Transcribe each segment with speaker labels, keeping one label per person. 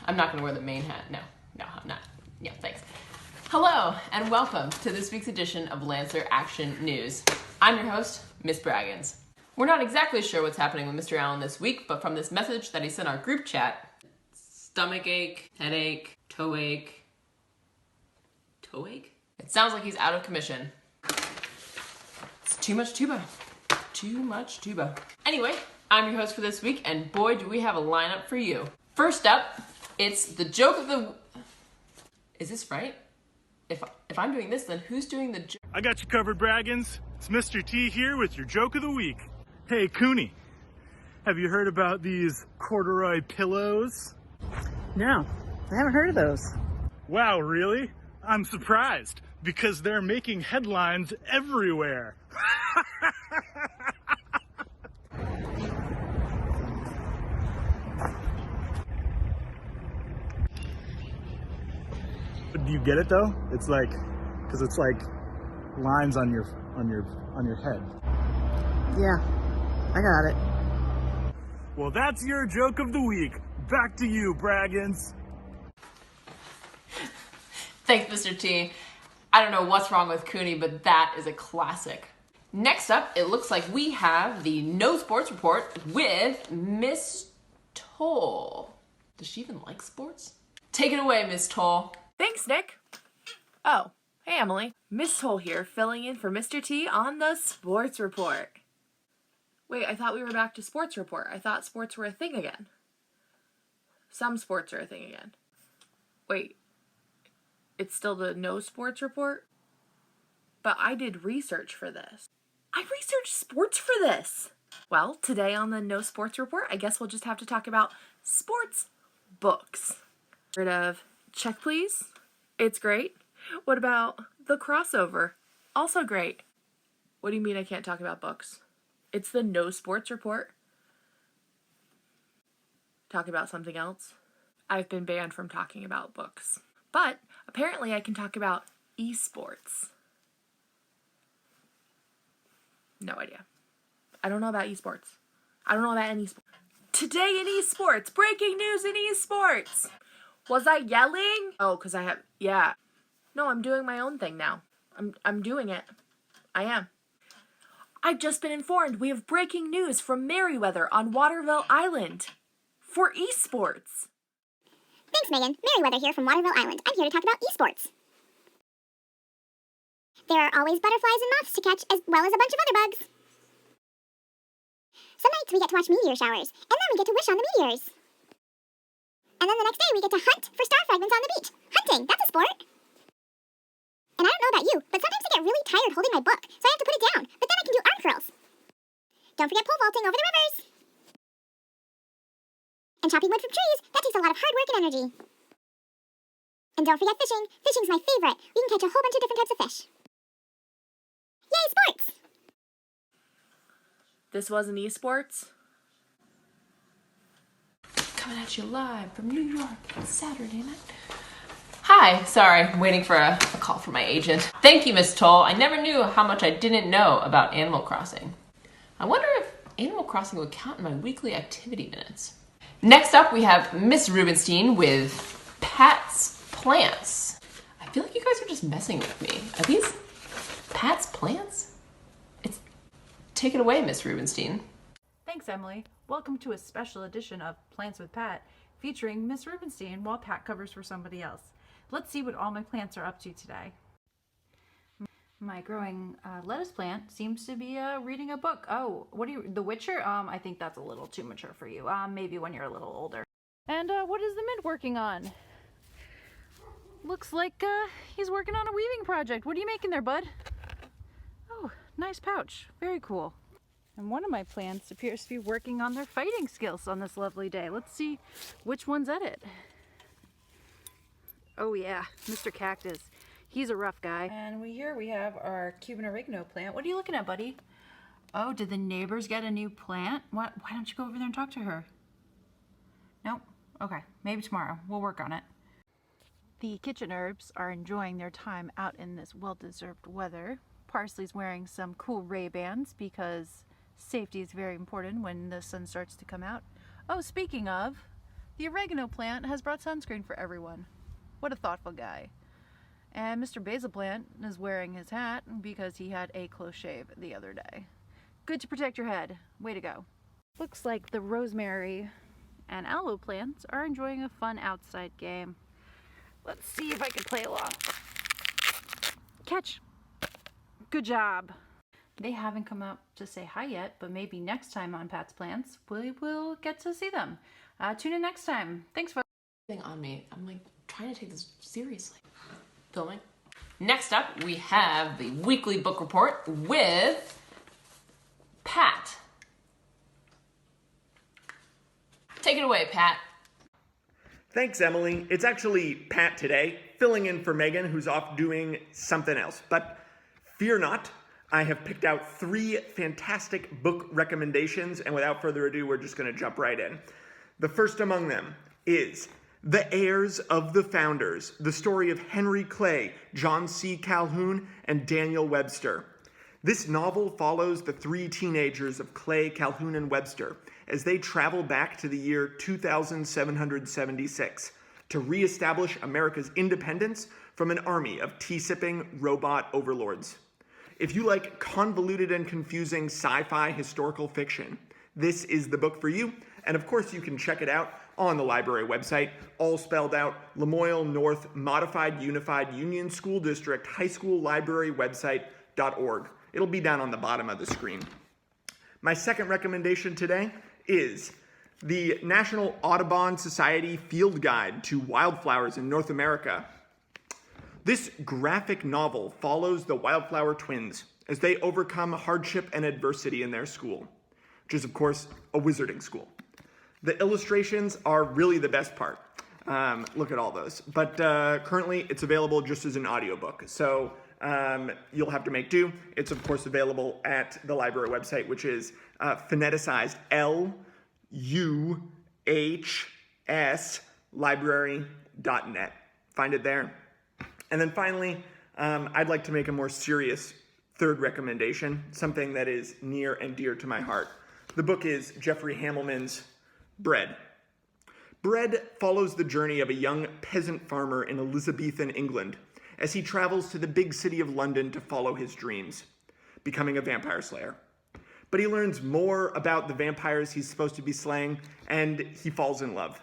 Speaker 1: I'm not gonna wear the main hat. No, I'm not. Yeah, thanks. Hello, and welcome to this week's edition of Lancer Action News. I'm your host, Miss Braggins. We're not exactly sure what's happening with Mr. Allen this week, but from this message that he sent our group chat, stomach ache, headache, toe ache. Toe ache? It sounds like he's out of commission. It's too much tuba. Too much tuba. Anyway, I'm your host for this week, and boy, do we have a lineup for you. First up, it's the joke of the... Is this right? If I'm doing this, then who's doing the joke?
Speaker 2: I got you covered, Braggins. It's Mr. T here with your joke of the week. Hey, Cooney, have you heard about these corduroy pillows?
Speaker 3: No, I haven't heard of those.
Speaker 2: Wow, really? I'm surprised, because they're making headlines everywhere. Do you get it though? It's like, because it's like lines on your head.
Speaker 3: Yeah, I got it.
Speaker 2: Well, that's your joke of the week. Back to you, Braggins.
Speaker 1: Thanks, Mr. T. I don't know what's wrong with Cooney, but that is a classic. Next up, it looks like we have the No Sports Report with Miss Toll. Does she even like sports? Take it away, Miss Toll.
Speaker 4: Thanks, Nick. Oh, hey, Emily. Miss Toll here, filling in for Mr. T on the Sports Report. Wait, I thought we were back to Sports Report. I thought sports were a thing again. Some sports are a thing again. Wait, it's still the No Sports Report? But I did research for this. I researched sports for this! Well, today on the No Sports Report, I guess we'll just have to talk about sports books. Heard of Check Please? It's great. What about The Crossover? Also great. What do you mean I can't talk about books? It's the No Sports Report. Talk about something else? I've been banned from talking about books. But apparently I can talk about esports. No idea. I don't know about esports. I don't know about any sport. Today in esports! Breaking news in esports! Was I yelling? Oh, because I have... Yeah. No, I'm doing my own thing now. I'm doing it. I am. I've just been informed we have breaking news from Merryweather on Waterville Island for esports.
Speaker 5: Thanks, Megan. Merryweather here from Waterville Island. I'm here to talk about esports. There are always butterflies and moths to catch, as well as a bunch of other bugs. Some nights we get to watch meteor showers, and then we get to wish on the meteors. And then the next day we get to hunt for star fragments on the beach. Hunting, that's a sport. And I don't know about you, but sometimes I get really tired holding my book, so I have to put it down. But then I can do arm curls. Don't forget pole vaulting over the rivers. And chopping wood from trees, that takes a lot of hard work and energy. And don't forget fishing. Fishing's my favorite. We can catch a whole bunch of different types of fish. Yay, sports!
Speaker 4: This wasn't esports?
Speaker 1: Coming at you live from New York on Saturday night. Hi, sorry, I'm waiting for a call from my agent. Thank you, Miss Toll. I never knew how much I didn't know about Animal Crossing. I wonder if Animal Crossing would count in my weekly activity minutes. Next up, we have Miss Rubenstein with Pat's Plants. I feel like you guys are just messing with me. Are these Pat's Plants? Take it away, Miss Rubenstein.
Speaker 6: Thanks, Emily. Welcome to a special edition of Plants with Pat, featuring Miss Rubenstein while Pat covers for somebody else. Let's see what all my plants are up to today. My growing lettuce plant seems to be reading a book. Oh, The Witcher? I think that's a little too mature for you. Maybe when you're a little older. And what is the mint working on? Looks like he's working on a weaving project. What are you making there, bud? Oh, nice pouch. Very cool. And one of my plants appears to be working on their fighting skills on this lovely day. Let's see which one's at it. Oh yeah, Mr. Cactus. He's a rough guy. And here we have our Cuban oregano plant. What are you looking at, buddy? Oh, did the neighbors get a new plant? Why don't you go over there and talk to her? Nope. Okay, maybe tomorrow. We'll work on it. The kitchen herbs are enjoying their time out in this well-deserved weather. Parsley's wearing some cool Ray-Bans because safety is very important when the sun starts to come out. Oh, speaking of, The oregano plant has brought sunscreen for everyone. What a thoughtful guy. And Mr. Basil Plant is wearing his hat because he had a close shave the other day. Good to protect your head. Way to go. Looks like the rosemary and aloe plants are enjoying a fun outside game. Let's see if I can play along. Catch! Good job. They haven't come out to say hi yet, but maybe next time on Pat's Plants, we will get to see them. Tune in next time. Thanks, folks.
Speaker 1: On me. I'm like trying to take this seriously. Filming. Next up, we have the weekly book report with Pat. Take it away, Pat.
Speaker 7: Thanks, Emily. It's actually Pat today, filling in for Megan, who's off doing something else. But fear not, I have picked out 3 fantastic book recommendations, and without further ado, we're just going to jump right in. The first among them is The Heirs of the Founders, the story of Henry Clay, John C. Calhoun, and Daniel Webster. This novel follows the 3 teenagers of Clay, Calhoun, and Webster as they travel back to the year 2776 to reestablish America's independence from an army of tea-sipping robot overlords. If you like convoluted and confusing sci-fi historical fiction, this is the book for you. And of course, you can check it out on the library website, all spelled out, Lamoille North Modified Unified Union School District High School Library website.org. It'll be down on the bottom of the screen. My second recommendation today is the National Audubon Society Field Guide to Wildflowers in North America. This graphic novel follows the Wildflower twins as they overcome hardship and adversity in their school, which is, of course, a wizarding school. The illustrations are really the best part. Look at all those. But currently, it's available just as an audiobook. So you'll have to make do. It's, of course, available at the library website, which is phoneticized LUHS library.net. Find it there. And then finally, I'd like to make a more serious third recommendation, something that is near and dear to my heart. The book is Jeffrey Hamelman's Bread. Bread follows the journey of a young peasant farmer in Elizabethan England as he travels to the big city of London to follow his dreams, becoming a vampire slayer. But he learns more about the vampires he's supposed to be slaying, and he falls in love.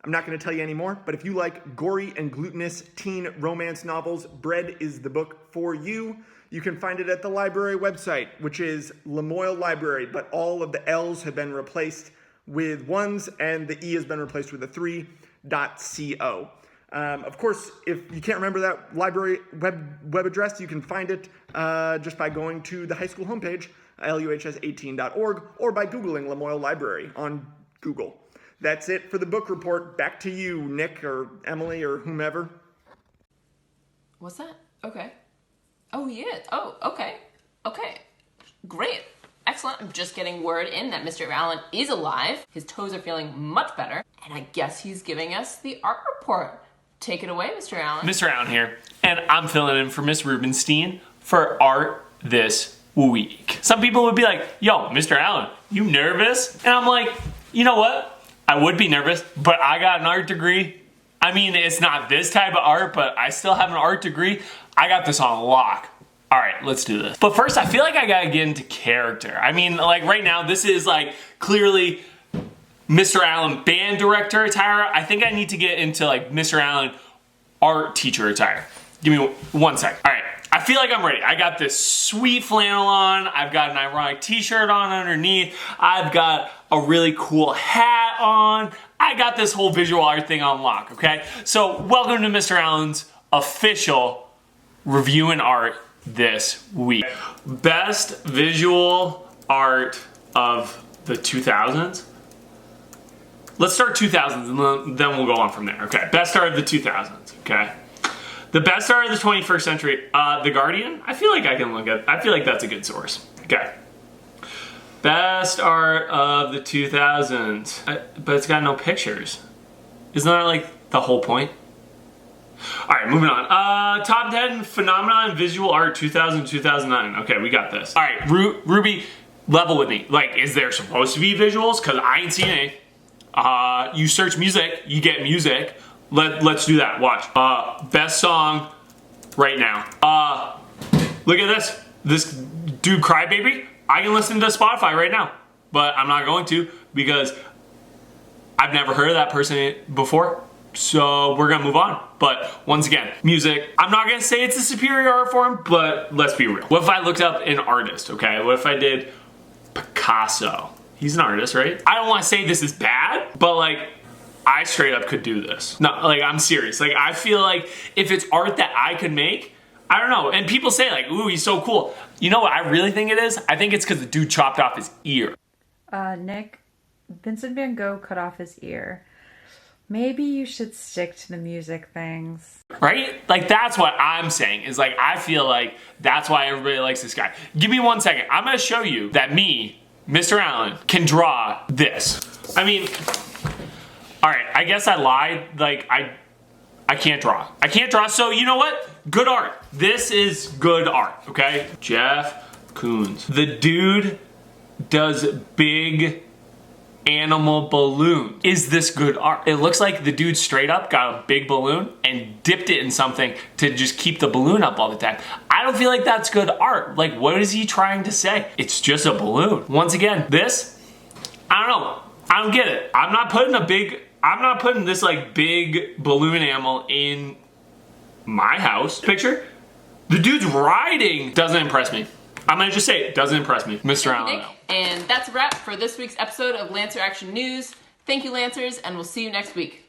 Speaker 7: I'm not going to tell you any more, but if you like gory and glutinous teen romance novels, Bread is the book for you. You can find it at the library website, which is Lamoille Library, but all of the L's have been replaced with 1s, and the E has been replaced with a 3.co. Of course, if you can't remember that library web address, you can find it just by going to the high school homepage, luhs18.org, or by Googling Lamoille Library on Google. That's it for the book report. Back to you, Nick or Emily or whomever.
Speaker 1: What's that? Okay. Oh, he is. Oh, okay. Okay. Great. Excellent. I'm just getting word in that Mr. Allen is alive. His toes are feeling much better. And I guess he's giving us the art report. Take it away, Mr. Allen.
Speaker 8: Mr. Allen here. And I'm filling in for Miss Rubenstein for art this week. Some people would be like, yo, Mr. Allen, you nervous? And I'm like, you know what? I would be nervous, but I got an art degree. I mean, it's not this type of art, but I still have an art degree. I got this on lock. All right, let's do this. But first, I feel like I gotta get into character. I mean, like right now, this is like clearly Mr. Allen band director attire. I think I need to get into like Mr. Allen art teacher attire. Give me 1 sec. All right, I feel like I'm ready. I got this sweet flannel on. I've got an ironic t-shirt on underneath. I've got a really cool hat on. I got this whole visual art thing on lock, okay? So welcome to Mr. Allen's official review and art this week. Best visual art of the 2000s. Let's start 2000s and then we'll go on from there, okay? Best art of the 2000s, okay? The best art of the 21st century, The Guardian. I feel like I feel like that's a good source, okay? Best art of the 2000s, but it's got no pictures. Isn't that like the whole point? All right, moving on. Top 10 Phenomenon in Visual Art 2000-2009. Okay, we got this. All right, Ruby, level with me. Like, is there supposed to be visuals? Because I ain't seen any. You search music, you get music. Let's do that. Watch. Best song right now. Look at this. This dude, Crybaby. I can listen to Spotify right now, but I'm not going to because I've never heard of that person before. So we're gonna move on. But once again, music, I'm not gonna say it's a superior art form, but let's be real. What if I looked up an artist, okay? What if I did Picasso? He's an artist, right? I don't wanna say this is bad, but like, I straight up could do this. No, like I'm serious. Like I feel like if it's art that I could make, I don't know. And people say like, ooh, he's so cool. You know what I really think it is? I think it's because the dude chopped off his ear.
Speaker 9: Nick, Vincent van Gogh cut off his ear. Maybe you should stick to the music things.
Speaker 8: Right? Like that's what I'm saying is like, I feel like that's why everybody likes this guy. Give me 1 second. I'm gonna show you that me, Mr. Allen, can draw this. I mean, all right, I guess I lied. Like I can't draw. I can't draw, so you know what? Good art. This is good art, okay? Jeff Koons. The dude does big animal balloons. Is this good art? It looks like the dude straight up got a big balloon and dipped it in something to just keep the balloon up all the time. I don't feel like that's good art. Like, what is he trying to say? It's just a balloon. Once again, this, I don't know. I don't get it. I'm not putting this like big balloon animal in my house. Picture, the dude's riding. Doesn't impress me. I'm gonna just say it doesn't impress me. Mr. Allen.
Speaker 1: Nick, and that's a wrap for this week's episode of Lancer Action News. Thank you, Lancers, and we'll see you next week.